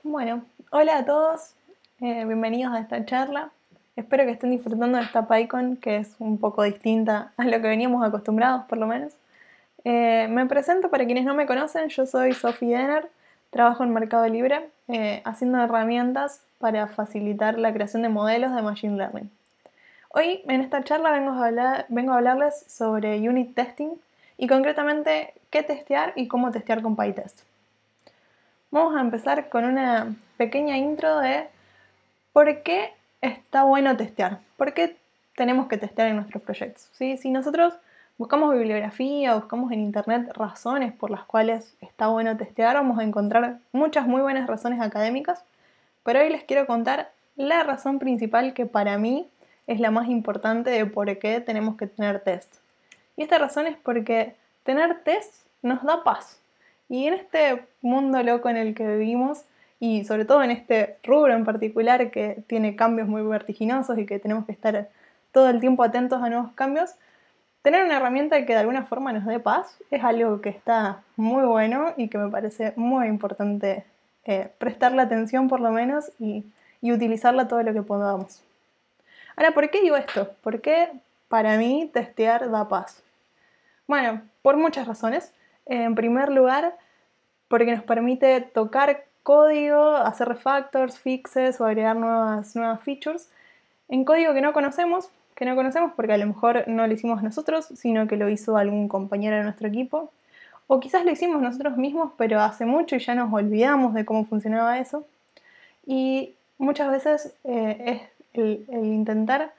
Bueno, hola a todos, bienvenidos a esta charla. Espero que estén disfrutando de esta PyCon, que es un poco distinta a lo que veníamos acostumbrados, por lo menos. Me presento para quienes no me conocen, yo soy Sophie Denner, trabajo en Mercado Libre, haciendo herramientas para facilitar la creación de modelos de Machine Learning. Hoy en esta charla vengo a hablarles sobre Unit Testing y concretamente qué testear y cómo testear con PyTest. Vamos a empezar con una pequeña intro de por qué está bueno testear, por qué tenemos que testear en nuestros proyectos. ¿Sí? Si nosotros buscamos bibliografía, buscamos en internet razones por las cuales está bueno testear, vamos a encontrar muchas muy buenas razones académicas, pero hoy les quiero contar la razón principal que para mí es la más importante de por qué tenemos que tener test. Y esta razón es porque tener test nos da paz. Y en este mundo loco en el que vivimos, y sobre todo en este rubro en particular que tiene cambios muy vertiginosos y que tenemos que estar todo el tiempo atentos a nuevos cambios, tener una herramienta que de alguna forma nos dé paz es algo que está muy bueno y que me parece muy importante prestarle atención por lo menos y utilizarla todo lo que podamos. Ahora, ¿por qué digo esto? ¿Por qué para mí testear da paz? Bueno, por muchas razones. En primer lugar, porque nos permite tocar código, hacer refactors, fixes o agregar nuevas features en código que no conocemos porque a lo mejor no lo hicimos nosotros, sino que lo hizo algún compañero de nuestro equipo. O quizás lo hicimos nosotros mismos, pero hace mucho y ya nos olvidamos de cómo funcionaba eso. Y muchas veces es el intentar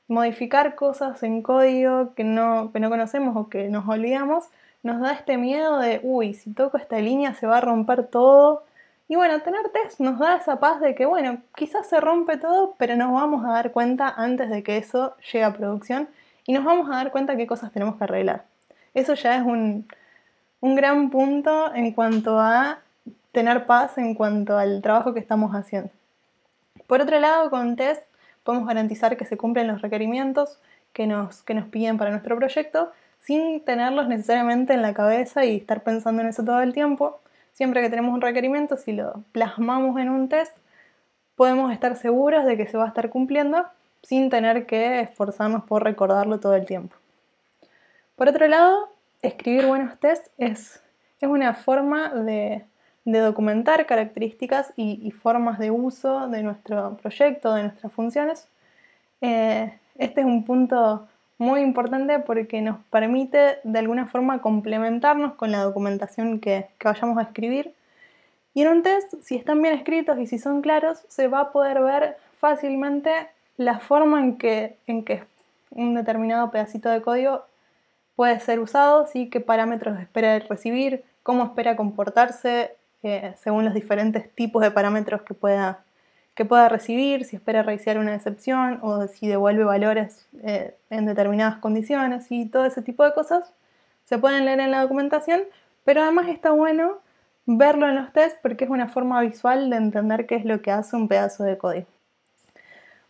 modificar cosas en código que no conocemos o que nos olvidamos, nos da este miedo de, uy, si toco esta línea se va a romper todo. Y bueno, tener test nos da esa paz de que, bueno, quizás se rompe todo, pero nos vamos a dar cuenta antes de que eso llegue a producción y nos vamos a dar cuenta qué cosas tenemos que arreglar. Eso ya es un gran punto en cuanto a tener paz en cuanto al trabajo que estamos haciendo. Por otro lado, con test podemos garantizar que se cumplen los requerimientos que nos piden para nuestro proyecto sin tenerlos necesariamente en la cabeza y estar pensando en eso todo el tiempo. Siempre que tenemos un requerimiento, si lo plasmamos en un test, podemos estar seguros de que se va a estar cumpliendo sin tener que esforzarnos por recordarlo todo el tiempo. Por otro lado, escribir buenos tests es una forma de documentar características y formas de uso de nuestro proyecto, de nuestras funciones. Este es un punto muy importante porque nos permite de alguna forma complementarnos con la documentación que vayamos a escribir. Y en un test, si están bien escritos y si son claros, se va a poder ver fácilmente la forma en que un determinado pedacito de código puede ser usado, ¿sí? Qué parámetros espera recibir, cómo espera comportarse según los diferentes tipos de parámetros que pueda recibir, si espera revisar una excepción o si devuelve valores en determinadas condiciones y todo ese tipo de cosas se pueden leer en la documentación, pero además está bueno verlo en los tests porque es una forma visual de entender qué es lo que hace un pedazo de código.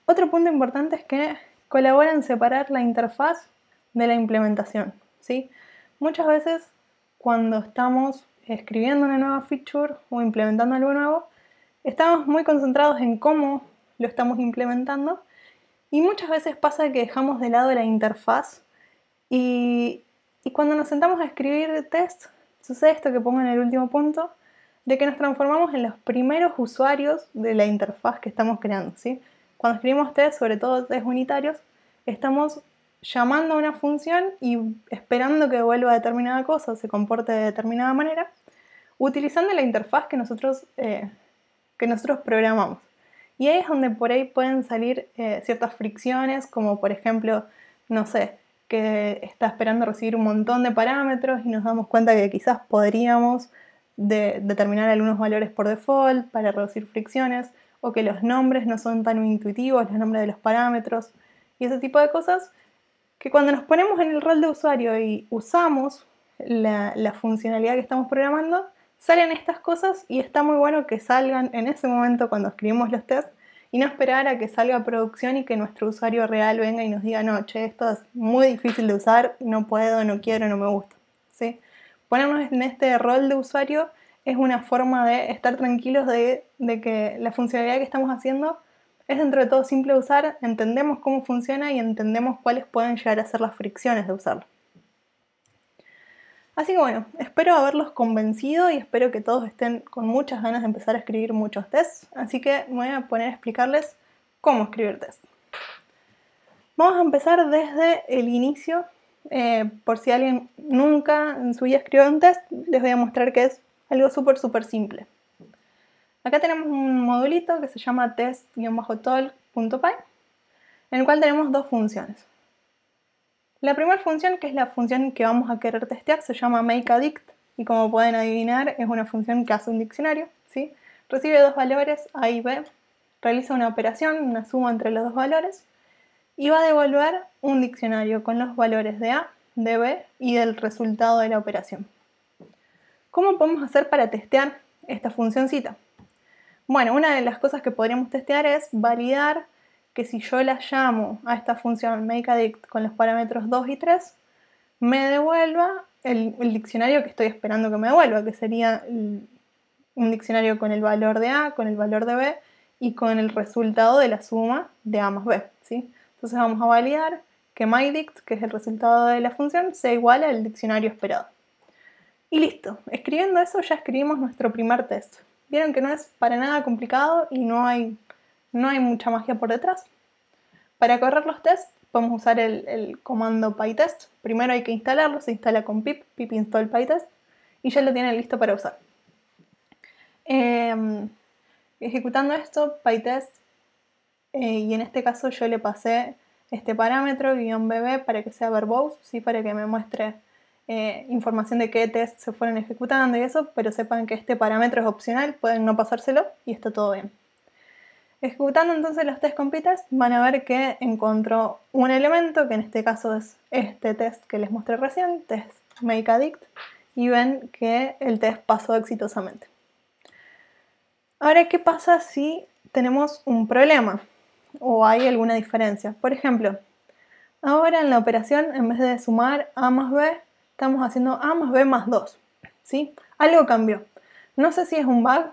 Otro punto importante es que colabora en separar la interfaz de la implementación, ¿sí? Muchas veces cuando estamos escribiendo una nueva feature o implementando algo nuevo, estamos muy concentrados en cómo lo estamos implementando y muchas veces pasa que dejamos de lado la interfaz y cuando nos sentamos a escribir test, sucede esto que pongo en el último punto, de que nos transformamos en los primeros usuarios de la interfaz que estamos creando, ¿sí? Cuando escribimos test, sobre todo test unitarios, estamos llamando a una función y esperando que devuelva determinada cosa o se comporte de determinada manera, utilizando la interfaz que nosotros programamos. Y ahí es donde por ahí pueden salir ciertas fricciones, como por ejemplo, no sé, que está esperando recibir un montón de parámetros y nos damos cuenta que quizás podríamos determinar algunos valores por default para reducir fricciones, o que los nombres no son tan intuitivos, los nombres de los parámetros, y ese tipo de cosas, que cuando nos ponemos en el rol de usuario y usamos la funcionalidad que estamos programando, salen estas cosas y está muy bueno que salgan en ese momento cuando escribimos los tests y no esperar a que salga a producción y que nuestro usuario real venga y nos diga, no, che, esto es muy difícil de usar, no puedo, no quiero, no me gusta, ¿sí? Ponernos en este rol de usuario es una forma de estar tranquilos de que la funcionalidad que estamos haciendo es dentro de todo simple de usar, entendemos cómo funciona y entendemos cuáles pueden llegar a ser las fricciones de usarlo. Así que bueno, espero haberlos convencido y espero que todos estén con muchas ganas de empezar a escribir muchos tests. Así que me voy a poner a explicarles cómo escribir tests. Vamos a empezar desde el inicio. Por si alguien nunca en su vida escribió un test, les voy a mostrar que es algo súper simple. Acá tenemos un modulito que se llama test-tol.py, en el cual tenemos dos funciones. La primera función, que es la función que vamos a querer testear, se llama makeAdict y como pueden adivinar es una función que hace un diccionario, ¿sí? Recibe dos valores, A y B, realiza una operación, una suma entre los dos valores y va a devolver un diccionario con los valores de A, de B y del resultado de la operación. ¿Cómo podemos hacer para testear esta funcioncita? Bueno, una de las cosas que podríamos testear es validar que si yo la llamo a esta función makeAdict con los parámetros 2 y 3, me devuelva el diccionario que estoy esperando que me devuelva, que sería un diccionario con el valor de A, con el valor de B y con el resultado de la suma de A más B, ¿sí? Entonces vamos a validar que myDict, que es el resultado de la función, sea igual al diccionario esperado. Y listo, escribiendo eso ya escribimos nuestro primer test. Vieron que no es para nada complicado y no hay mucha magia por detrás. Para correr los tests podemos usar el comando pytest. Primero hay que instalarlo, se instala con pip install pytest y ya lo tienen listo para usar. Ejecutando esto, pytest, y en este caso yo le pasé este parámetro "bb" para que sea verbose, ¿sí? Para que me muestre información de qué tests se fueron ejecutando y eso, pero sepan que este parámetro es opcional, pueden no pasárselo y está todo bien. Ejecutando entonces los test con pytest van a ver que encontró un elemento, que en este caso es este test que les mostré recién, test makeAdict, y ven que el test pasó exitosamente. Ahora, ¿qué pasa si tenemos un problema o hay alguna diferencia? Por ejemplo, ahora en la operación, en vez de sumar A más B, estamos haciendo A más B más 2, ¿sí? Algo cambió. No sé si es un bug,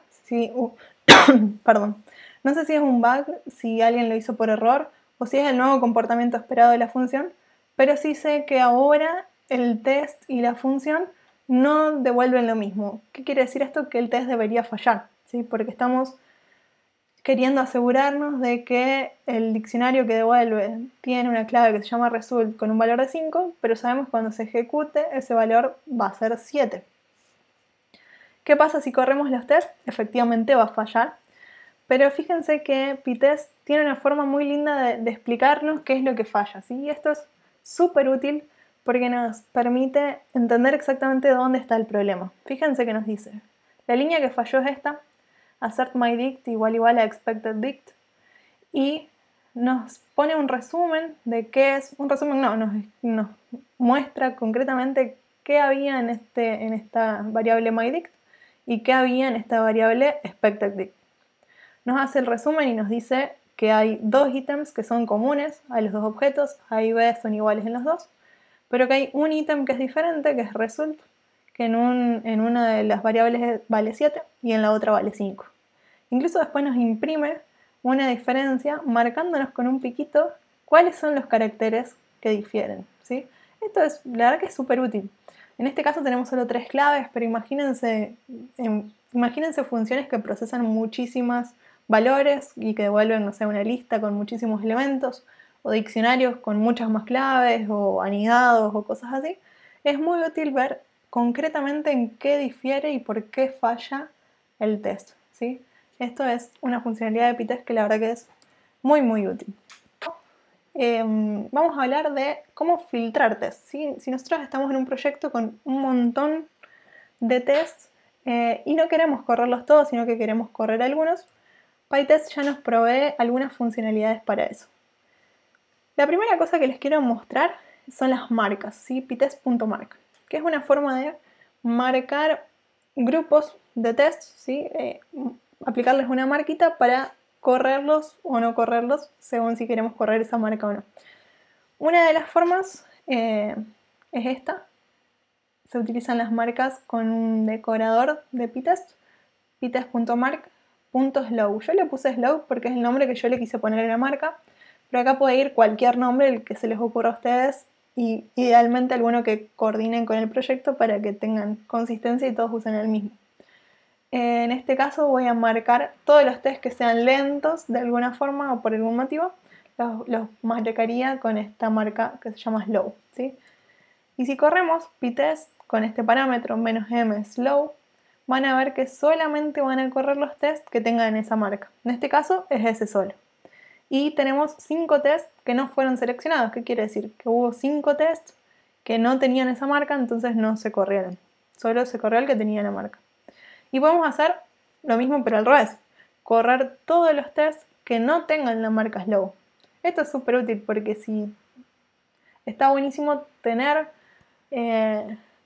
perdón. No sé si es un bug, si alguien lo hizo por error o si es el nuevo comportamiento esperado de la función, pero sí sé que ahora el test y la función no devuelven lo mismo. ¿Qué quiere decir esto? Que el test debería fallar, ¿sí? Porque estamos queriendo asegurarnos de que el diccionario que devuelve tiene una clave que se llama result con un valor de 5, pero sabemos que cuando se ejecute ese valor va a ser 7. ¿Qué pasa si corremos los tests? Efectivamente va a fallar, pero fíjense que pytest tiene una forma muy linda de explicarnos qué es lo que falla, ¿sí? Y esto es súper útil porque nos permite entender exactamente dónde está el problema. Fíjense que nos dice, la línea que falló es esta, assert myDict igual a expectedDict, y nos pone un resumen de qué es, un resumen no, nos muestra concretamente qué había en esta variable myDict y qué había en esta variable expectedDict. Nos hace el resumen y nos dice que hay dos ítems que son comunes a los dos objetos, A y B son iguales en los dos, pero que hay un ítem que es diferente, que es result, que en una de las variables vale 7 y en la otra vale 5. Incluso después nos imprime una diferencia marcándonos con un piquito cuáles son los caracteres que difieren, ¿sí? Esto es, la verdad que es súper útil. En este caso tenemos solo 3 claves, pero imagínense funciones que procesan muchísimos valores y que devuelven, no sé, una lista con muchísimos elementos, o diccionarios con muchas más claves, o anidados, o cosas así. Es muy útil ver concretamente en qué difiere y por qué falla el test, ¿sí? Esto es una funcionalidad de pytest que la verdad que es muy útil. Vamos a hablar de cómo filtrar tests, ¿sí? Si nosotros estamos en un proyecto con un montón de tests y no queremos correrlos todos, sino que queremos correr algunos, pytest ya nos provee algunas funcionalidades para eso. La primera cosa que les quiero mostrar son las marcas, ¿sí? pytest.mark, que es una forma de marcar grupos de test, ¿sí? Aplicarles una marquita para correrlos o no correrlos, según si queremos correr esa marca o no. Una de las formas es esta. Se utilizan las marcas con un decorador de pytest, pytest.mark.slow. Yo le puse slow porque es el nombre que yo le quise poner a la marca, pero acá puede ir cualquier nombre, el que se les ocurra a ustedes, y idealmente alguno que coordinen con el proyecto para que tengan consistencia y todos usen el mismo. En este caso voy a marcar todos los tests que sean lentos de alguna forma o por algún motivo, los marcaría con esta marca que se llama slow, ¿sí? Y si corremos pytest con este parámetro -m slow, van a ver que solamente van a correr los tests que tengan esa marca. En este caso es ese solo. Y tenemos 5 tests que no fueron seleccionados. ¿Qué quiere decir? Que hubo 5 tests que no tenían esa marca, entonces no se corrieron. Solo se corrió el que tenía la marca. Y podemos hacer lo mismo pero al revés. Correr todos los tests que no tengan la marca slow. Esto es súper útil porque si está buenísimo tener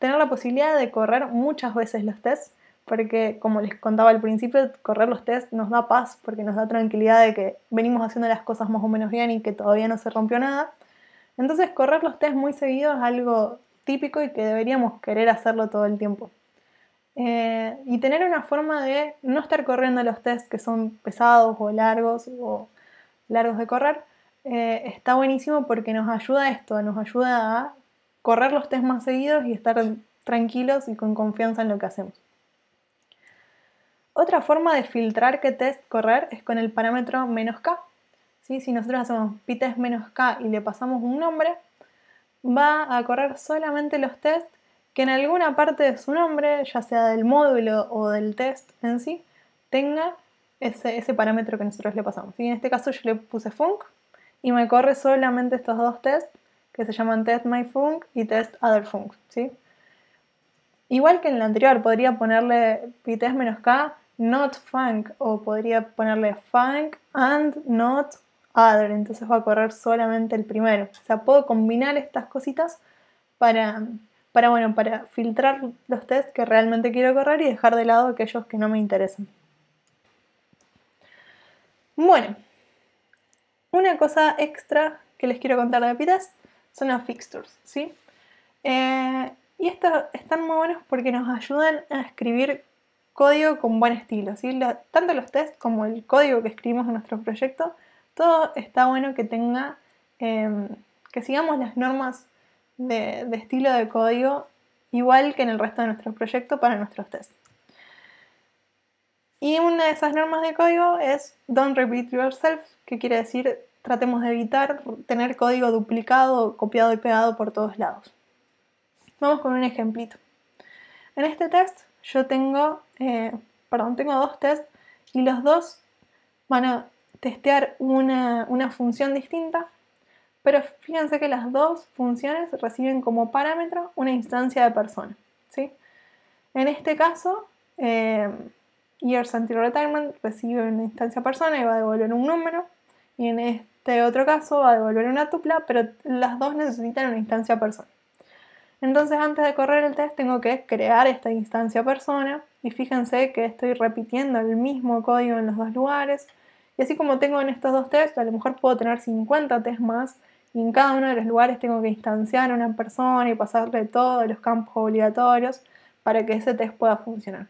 la posibilidad de correr muchas veces los tests, porque como les contaba al principio, correr los tests nos da paz, porque nos da tranquilidad de que venimos haciendo las cosas más o menos bien y que todavía no se rompió nada. Entonces correr los tests muy seguido es algo típico y que deberíamos querer hacerlo todo el tiempo. Y tener una forma de no estar corriendo los tests que son pesados o largos de correr, está buenísimo porque nos ayuda a esto, nos ayuda a correr los tests más seguidos y estar tranquilos y con confianza en lo que hacemos. Otra forma de filtrar qué test correr es con el parámetro -k. ¿Sí? Si nosotros hacemos pytest -k y le pasamos un nombre, va a correr solamente los tests que en alguna parte de su nombre, ya sea del módulo o del test en sí, tenga ese parámetro que nosotros le pasamos. ¿Sí? En este caso yo le puse func y me corre solamente estos dos tests que se llaman test myfunc y test otherfunc, ¿sí? Igual que en el anterior, podría ponerle pytest -k not func o podría ponerle func and not other, entonces va a correr solamente el primero. O sea, puedo combinar estas cositas para filtrar los tests que realmente quiero correr y dejar de lado aquellos que no me interesan. Bueno, una cosa extra que les quiero contar de pytest son los fixtures, ¿sí? Y estos están muy buenos porque nos ayudan a escribir código con buen estilo, ¿sí? Tanto los tests como el código que escribimos en nuestro proyecto, todo está bueno que tenga, que sigamos las normas de estilo de código igual que en el resto de nuestro proyecto para nuestros tests. Y una de esas normas de código es don't repeat yourself, que quiere decir tratemos de evitar tener código duplicado, copiado y pegado por todos lados. Vamos con un ejemplito. En este test yo tengo dos tests y los dos van a testear una función distinta, pero fíjense que las dos funciones reciben como parámetro una instancia de persona, ¿sí? En este caso, years until retirement recibe una instancia persona y va a devolver un número, y en este otro caso va a devolver una tupla, pero las dos necesitan una instancia persona. Entonces antes de correr el test tengo que crear esta instancia persona y fíjense que estoy repitiendo el mismo código en los dos lugares, y así como tengo en estos dos tests, a lo mejor puedo tener 50 tests más y en cada uno de los lugares tengo que instanciar a una persona y pasarle todos los campos obligatorios para que ese test pueda funcionar.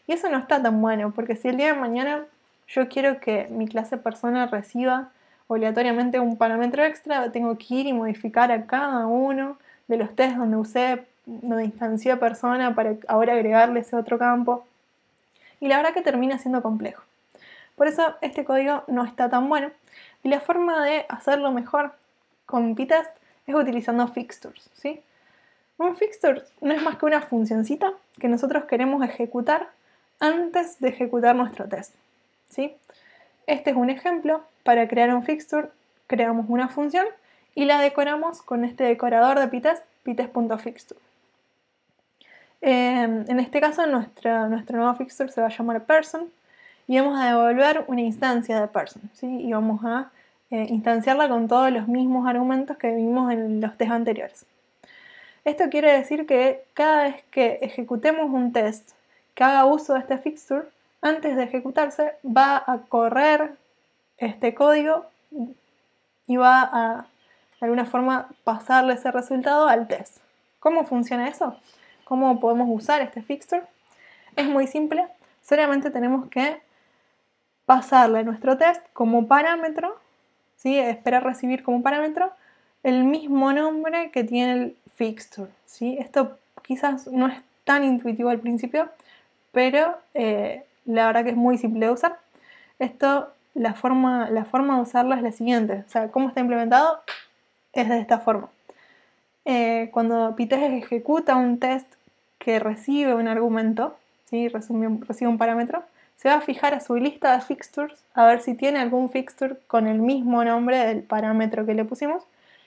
Y eso no está tan bueno, porque si el día de mañana yo quiero que mi clase persona reciba obligatoriamente un parámetro extra, tengo que ir y modificar a cada uno de los tests donde instancié persona para ahora agregarle ese otro campo. Y la verdad que termina siendo complejo. Por eso este código no está tan bueno. Y la forma de hacerlo mejor con pytest es utilizando fixtures, ¿sí? Un fixture no es más que una funcioncita que nosotros queremos ejecutar antes de ejecutar nuestro test, ¿sí? Este es un ejemplo. Para crear un fixture creamos una función y la decoramos con este decorador de pytest, pytest.fixture. En este caso nuestro nuevo fixture se va a llamar person y vamos a devolver una instancia de person, ¿sí? Y vamos a instanciarla con todos los mismos argumentos que vimos en los tests anteriores. Esto quiere decir que cada vez que ejecutemos un test que haga uso de este fixture, antes de ejecutarse, va a correr este código y va a, de alguna forma, pasarle ese resultado al test. ¿Cómo funciona eso? ¿Cómo podemos usar este fixture? Es muy simple, solamente tenemos que pasarle a nuestro test como parámetro, ¿sí? Esperar recibir como parámetro el mismo nombre que tiene el fixture, ¿sí? Esto quizás no es tan intuitivo al principio, pero la verdad que es muy simple de usar. Esto, la forma de usarlo es la siguiente, o sea, cómo está implementado es de esta forma. Cuando PyTest ejecuta un test que recibe un argumento, ¿sí? recibe un parámetro, se va a fijar a su lista de fixtures a ver si tiene algún fixture con el mismo nombre del parámetro que le pusimos.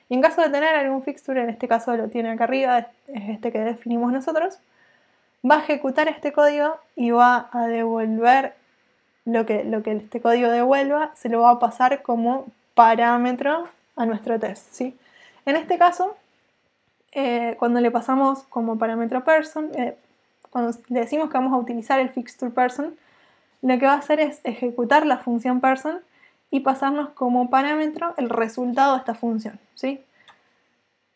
Y en caso de tener algún fixture, en este caso lo tiene acá arriba, es este que definimos nosotros, va a ejecutar este código y va a devolver lo que este código devuelva, se lo va a pasar como parámetro a nuestro test, ¿sí? En este caso, cuando le pasamos como parámetro person, cuando le decimos que vamos a utilizar el fixture person, lo que va a hacer es ejecutar la función person y pasarnos como parámetro el resultado de esta función, ¿sí?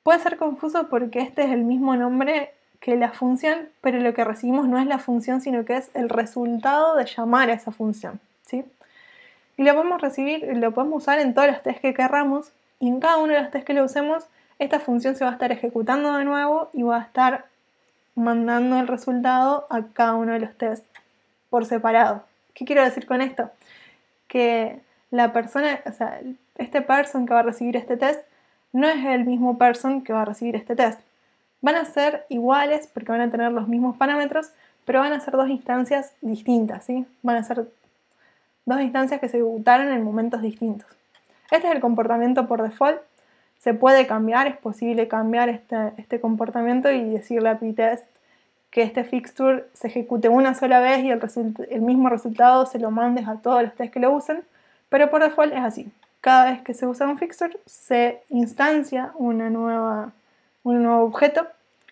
Puede ser confuso porque este es el mismo nombre que la función, pero lo que recibimos no es la función, sino que es el resultado de llamar a esa función, ¿sí? Y lo podemos recibir, lo podemos usar en todos los tests que querramos, y en cada uno de los tests que lo usemos, esta función se va a estar ejecutando de nuevo y va a estar mandando el resultado a cada uno de los tests por separado. ¿Qué quiero decir con esto? Que la persona, o sea, este person que va a recibir este test no es el mismo person que va a recibir este test. Van a ser iguales porque van a tener los mismos parámetros, pero van a ser dos instancias distintas, ¿sí? Van a ser dos instancias que se ejecutaron en momentos distintos. Este es el comportamiento por default. Se puede cambiar, es posible cambiar este comportamiento y decirle a PyTest que este fixture se ejecute una sola vez y el mismo resultado se lo mandes a todos los tests que lo usen, pero por default es así. Cada vez que se usa un fixture se instancia un nuevo objeto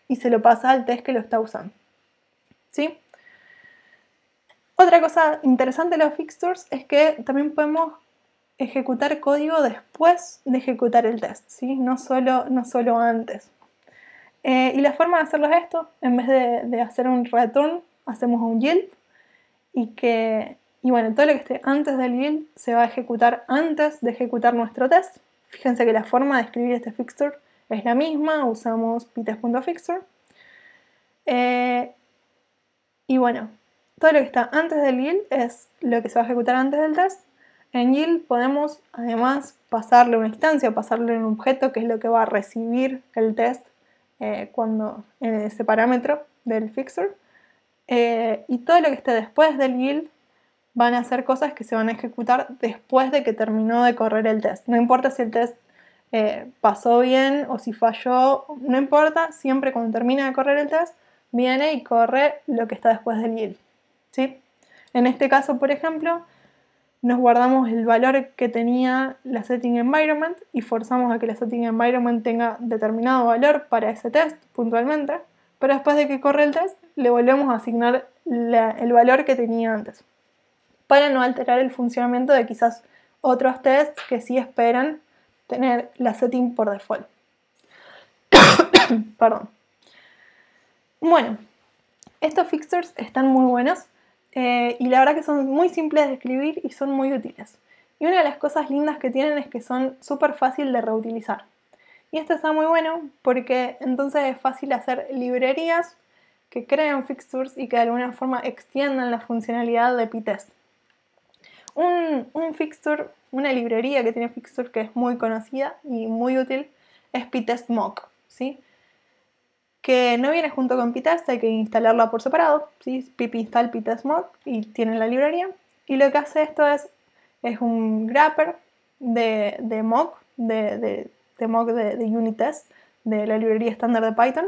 y se lo pasa al test que lo está usando, ¿sí? Otra cosa interesante de los fixtures es que también podemos ejecutar código después de ejecutar el test, ¿sí? No solo antes. Y la forma de hacerlo es esto: en vez de hacer un return, hacemos un yield y bueno, todo lo que esté antes del yield se va a ejecutar antes de ejecutar nuestro test. Fíjense que la forma de escribir este fixture es la misma, usamos pytest.fixture. Y bueno, todo lo que está antes del yield es lo que se va a ejecutar antes del test. En yield podemos además pasarle una instancia, pasarle un objeto que es lo que va a recibir el test en ese parámetro del fixture. Y todo lo que esté después del yield van a ser cosas que se van a ejecutar después de que terminó de correr el test. No importa si el test pasó bien o si falló, no importa, siempre cuando termina de correr el test viene y corre lo que está después del yield, ¿sí? En este caso, por ejemplo, nos guardamos el valor que tenía la setting environment y forzamos a que la setting environment tenga determinado valor para ese test puntualmente, pero después de que corre el test le volvemos a asignar el valor que tenía antes, para no alterar el funcionamiento de quizás otros tests que sí esperan tener la setting por default. Perdón. Bueno, estos fixtures están muy buenos y la verdad que son muy simples de escribir y son muy útiles. Y una de las cosas lindas que tienen es que son súper fácil de reutilizar. Y esto está muy bueno porque entonces es fácil hacer librerías que creen fixtures y que de alguna forma extiendan la funcionalidad de PyTest. Un fixture, una librería que tiene fixture que es muy conocida y muy útil es PyTest Mock, ¿sí? Que no viene junto con PyTest, hay que instalarla por separado, ¿sí? Pip install PyTest Mock y tiene la librería. Y lo que hace esto es un wrapper de mock, de mock de unit test, de la librería estándar de Python,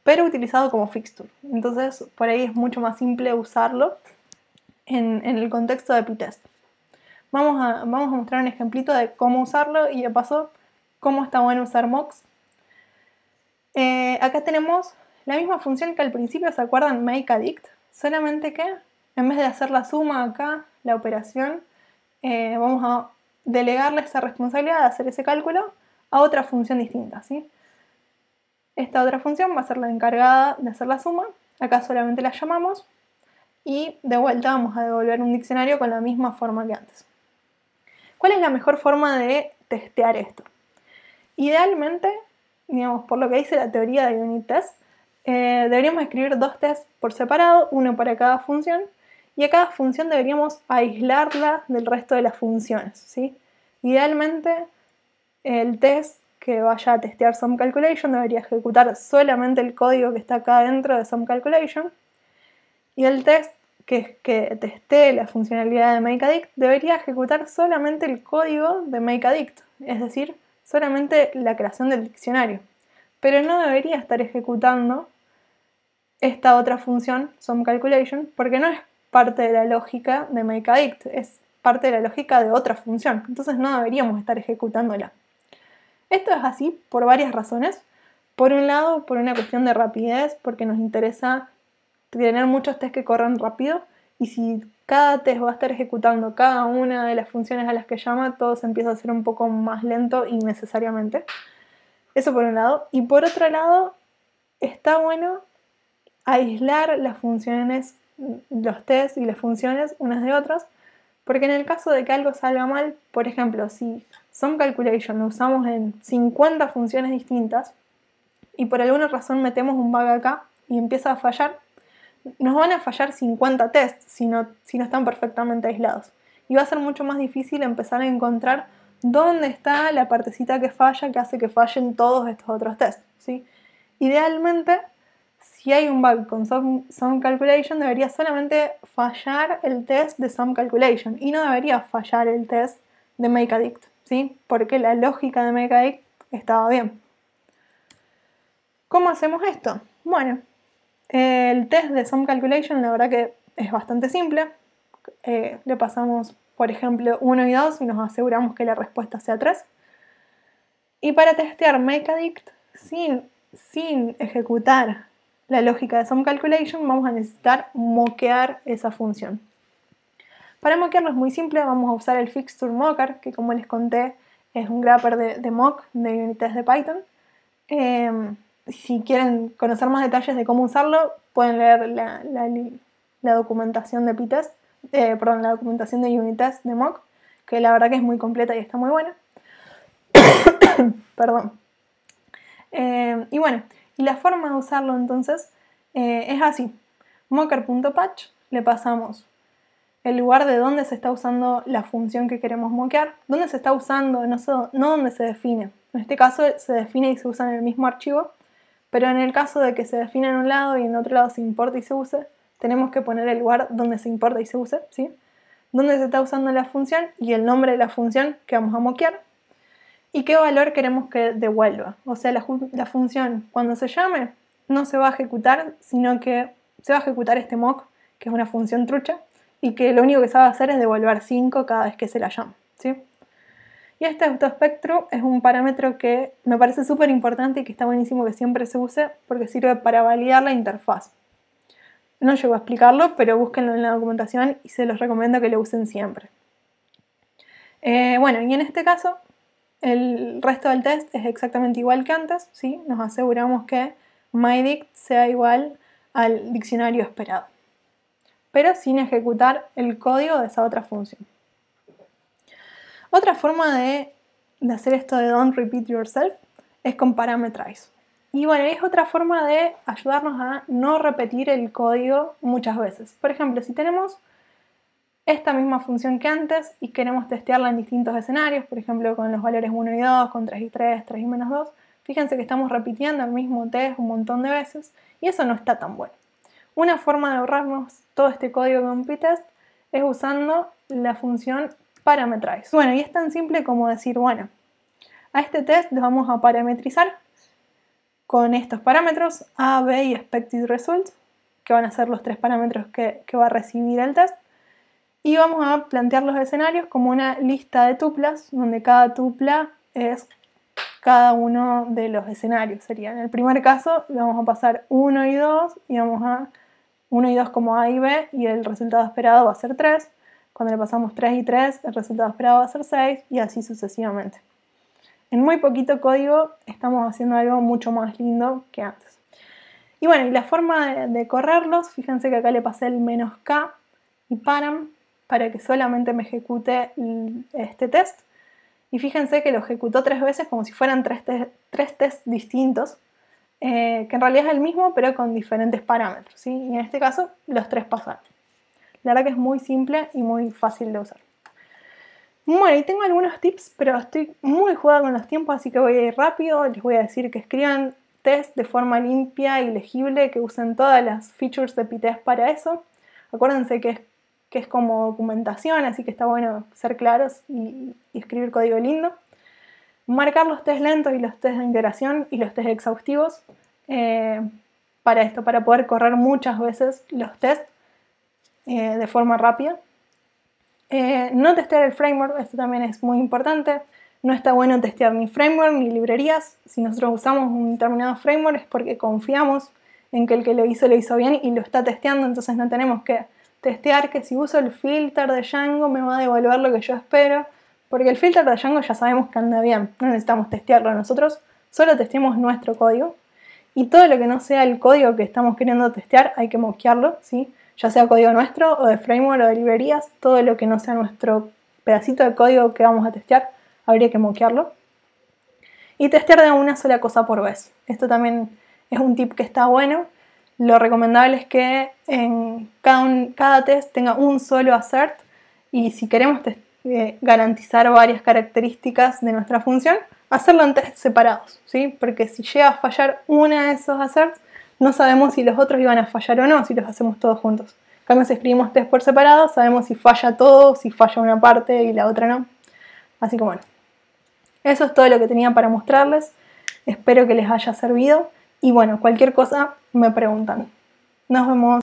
pero utilizado como fixture. Entonces, por ahí es mucho más simple usarlo en el contexto de PyTest. Vamos a mostrar un ejemplito de cómo usarlo y de paso cómo está bueno usar mocks. Acá tenemos la misma función que al principio, ¿se acuerdan? Make addict, solamente que en vez de hacer la suma acá, la operación, vamos a delegarle esa responsabilidad de hacer ese cálculo a otra función distinta, ¿sí? Esta otra función va a ser la encargada de hacer la suma, acá solamente la llamamos y de vuelta vamos a devolver un diccionario con la misma forma que antes. ¿Cuál es la mejor forma de testear esto? Idealmente, digamos, por lo que dice la teoría de unit test, deberíamos escribir 2 tests por separado, uno para cada función, y a cada función deberíamos aislarla del resto de las funciones, ¿sí? Idealmente, el test que vaya a testear SumCalculation debería ejecutar solamente el código que está acá dentro de SumCalculation, y el test que testee la funcionalidad de MakeAdict debería ejecutar solamente el código de MakeAdict, es decir, solamente la creación del diccionario, pero no debería estar ejecutando esta otra función, SumCalculation, porque no es parte de la lógica de MakeAdict, es parte de la lógica de otra función, entonces no deberíamos estar ejecutándola. Esto es así por varias razones. Por un lado, por una cuestión de rapidez, porque nos interesa tener muchos tests que corran rápido, y si cada test va a estar ejecutando cada una de las funciones a las que llama, todo se empieza a hacer un poco más lento innecesariamente. Eso por un lado. Y por otro lado, está bueno aislar las funciones, los tests y las funciones unas de otras, porque en el caso de que algo salga mal, por ejemplo, si SumCalculation lo usamos en 50 funciones distintas y por alguna razón metemos un bug acá y empieza a fallar, nos van a fallar 50 tests si no están perfectamente aislados. Y va a ser mucho más difícil empezar a encontrar dónde está la partecita que falla, que hace que fallen todos estos otros tests, ¿sí? Idealmente, si hay un bug con SumCalculation, debería solamente fallar el test de SumCalculation y no debería fallar el test de MakeAdict, ¿sí? Porque la lógica de MakeAdict estaba bien. ¿Cómo hacemos esto? Bueno, el test de SumCalculation la verdad que es bastante simple. Le pasamos, por ejemplo, 1 y 2 y nos aseguramos que la respuesta sea 3. Y para testear MakeAdict sin ejecutar la lógica de SumCalculation, vamos a necesitar moquear esa función. Para moquearlo es muy simple, vamos a usar el Fixture Mocker, que como les conté es un grapper de mock de unit test de Python. Si quieren conocer más detalles de cómo usarlo, pueden leer la documentación de Pytest, la documentación de unit test de mock, que la verdad que es muy completa y está muy buena. Perdón. Y bueno, y la forma de usarlo entonces es así. Mocker.patch, le pasamos el lugar de donde se está usando la función que queremos moquear, dónde se está usando, no dónde se define. En este caso se define y se usa en el mismo archivo, pero en el caso de que se define en un lado y en otro lado se importa y se use, tenemos que poner el lugar donde se importa y se use, ¿sí? Donde se está usando la función y el nombre de la función que vamos a moquear y qué valor queremos que devuelva. O sea, la función cuando se llame no se va a ejecutar, sino que se va a ejecutar este mock, que es una función trucha, y que lo único que sabe hacer es devolver 5 cada vez que se la llama, ¿sí? Y este autospectro es un parámetro que me parece súper importante y que está buenísimo que siempre se use porque sirve para validar la interfaz. No llego a explicarlo, pero búsquenlo en la documentación y se los recomiendo que lo usen siempre. Bueno, y en este caso el resto del test es exactamente igual que antes, ¿sí? Nos aseguramos que MyDict sea igual al diccionario esperado, pero sin ejecutar el código de esa otra función. Otra forma de hacer esto de don't repeat yourself es con parameterize. Y bueno, es otra forma de ayudarnos a no repetir el código muchas veces. Por ejemplo, si tenemos esta misma función que antes y queremos testearla en distintos escenarios, por ejemplo con los valores 1 y 2, con 3 y 3, 3 y menos 2, fíjense que estamos repitiendo el mismo test un montón de veces y eso no está tan bueno. Una forma de ahorrarnos todo este código con Pytest es usando la función parameterize. Bueno, y es tan simple como decir, bueno, a este test le vamos a parametrizar con estos parámetros A, B y expected result, que van a ser los 3 parámetros que va a recibir el test. Y vamos a plantear los escenarios como una lista de tuplas, donde cada tupla es cada uno de los escenarios. Sería en el primer caso, le vamos a pasar 1 y 2 y vamos a 1 y 2 como A y B y el resultado esperado va a ser 3. Cuando le pasamos 3 y 3, el resultado esperado va a ser 6 y así sucesivamente. En muy poquito código estamos haciendo algo mucho más lindo que antes. Y bueno, y la forma de correrlos, fíjense que acá le pasé el "-k" y param para que solamente me ejecute este test. Y fíjense que lo ejecutó 3 veces como si fueran 3 tests distintos, que en realidad es el mismo pero con diferentes parámetros, ¿sí? Y en este caso los 3 pasaron. La verdad que es muy simple y muy fácil de usar. Bueno, y tengo algunos tips, pero estoy muy jugada con los tiempos, así que voy a ir rápido. Les voy a decir que escriban test de forma limpia y legible, que usen todas las features de Pitest para eso. Acuérdense que es como documentación, así que está bueno ser claros y escribir código lindo. Marcar los test lentos y los test de integración y los test exhaustivos para esto, para poder correr muchas veces los tests de forma rápida. No testear el framework, esto también es muy importante. No está bueno testear ni framework ni librerías. Si nosotros usamos un determinado framework es porque confiamos en que el que lo hizo bien y lo está testeando, entonces no tenemos que testear que si uso el filter de Django me va a devolver lo que yo espero, porque el filter de Django ya sabemos que anda bien, no necesitamos testearlo nosotros, solo testeamos nuestro código. Y todo lo que no sea el código que estamos queriendo testear hay que mosquearlo, ¿sí? Ya sea código nuestro o de framework o de librerías, todo lo que no sea nuestro pedacito de código que vamos a testear, habría que mosquearlo. Y testear de una sola cosa por vez. Esto también es un tip que está bueno. Lo recomendable es que en cada test tenga un solo assert y si queremos garantizar varias características de nuestra función, hacerlo en tests separados, ¿sí? Porque si llega a fallar una de esos asserts, no sabemos si los otros iban a fallar o no, si los hacemos todos juntos. En cambio, si escribimos test por separado, sabemos si falla todo, si falla una parte y la otra no. Así que bueno, eso es todo lo que tenía para mostrarles. Espero que les haya servido. Y bueno, cualquier cosa me preguntan. Nos vemos.